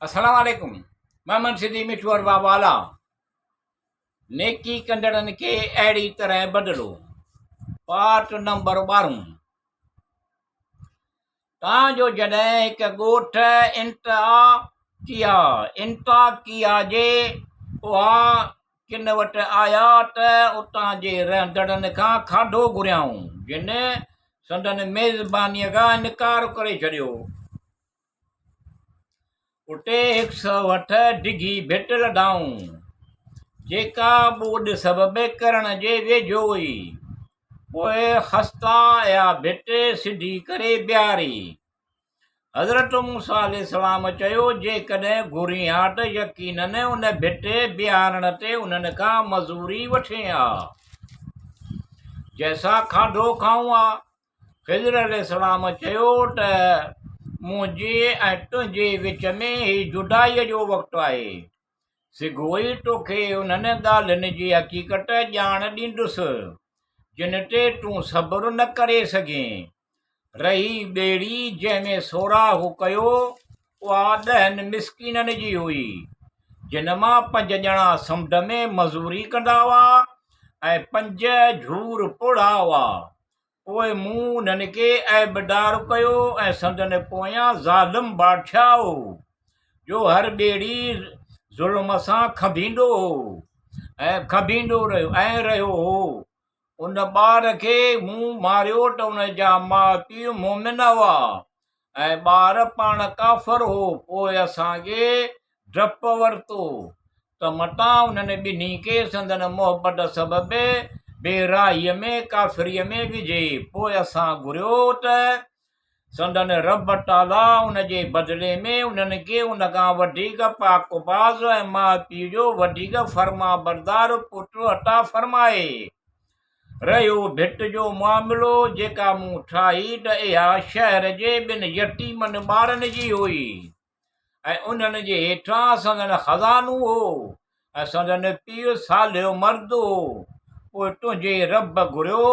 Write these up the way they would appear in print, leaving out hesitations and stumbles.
अस्सलाम वालेकुम। मोहम्मद सिद्दी मिठू बाबाला। नेकी कंदड़नि खे अहिड़ी तरह बदिलो। Part number 12। तव्हांजो जॾहिं हिकु ॻोठ इंताकिया जे उहा किन वटि आया त उतां जे रहंदड़नि खां खाधो घुरियाऊं, जिन संदनि मेज़बानीअ खां इनकार करे छॾियो। उते 108 डिघी भिट लधाऊं, जेका ॿोॾ सबबु करण जे वेझो हुई। पोइ ख़स्ता या भिट सिधी करे ॿियारी। हज़रत मूसा अलैहिस्सलाम चयो, जेकॾहिं घुरी हा त यकीनन उन भिट ॿियारण ते उन्हनि खां मज़ूरी वठे हा, जंहिंसां खाधो खाऊं हा। ख़िज़र अलैहिस्सलाम चयो त मुंहिंजे ऐं तुंहिंजे विच में ही जुदाईअ जो वक़्तु आहे। सिघो ई तोखे उन्हनि ॻाल्हियुनि जी हक़ीक़त ॼाण ॾींदुसि जिन ते तूं सब्र न करे सघें। रही ॿेड़ी जंहिंमें सोराख़ कयो, उहा 10 मिस्कीननि जी हुई, जिन मां 5 ॼणा समुंड में मज़ूरी कंदा हुआ ऐं 5 झूर पोढ़ा हुआ। पोइ मूं उन्हनि खे ऐबदार कयो ऐं संदनि पोयां ज़ालिम बादशाह हो, जो हर ॿेड़ी ज़ुल्म सां खंभींदो रहियो हो। उन ॿार खे मूं मारियो त उन जा माउ पीउ मोमिन हुआ ऐं ॿार पाण काफ़िर हो। पोइ असांखे डपु वरितो त मता उन्हनि ॿिन्ही खे संदनि मोहबत सबबु बेराहीअ में काफ़िरीअ में विझे। पोइ असां घुरियो त संदनि रब ताला उन जे बदिले में उन्हनि खे उन खां वधीक पाकबाज़ ऐं माउ पीउ जो वधीक फर्मा बरदार पुटु अता फ़रमाए। रहियो भिट जो मामिलो, जेका मूं ठाही त इहा शहर जे 2 यतीमनि ॿारनि जी हुई ऐं उन्हनि जे हेठां संदनि ख़ज़ानो हो ऐं संदनि पीउ सालियो मर्द हो। पोइ तुंहिंजे रब घुरियो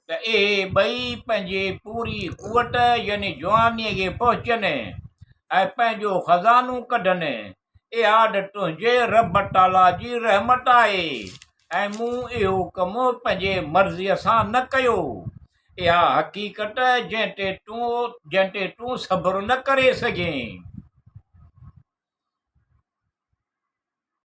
त इहे ॿई पंहिंजे पूरी कुवत यानी जवानीअ खे पहुचनि ऐं पंहिंजो ख़ज़ानो कढनि। इहा त तुंहिंजे रब ताला जी रहमत आहे ऐं मूं इहो कमु पंहिंजे मर्ज़ीअ सां न कयो। इहा हक़ीक़त जंहिं ते तूं सब्र न करे सघें।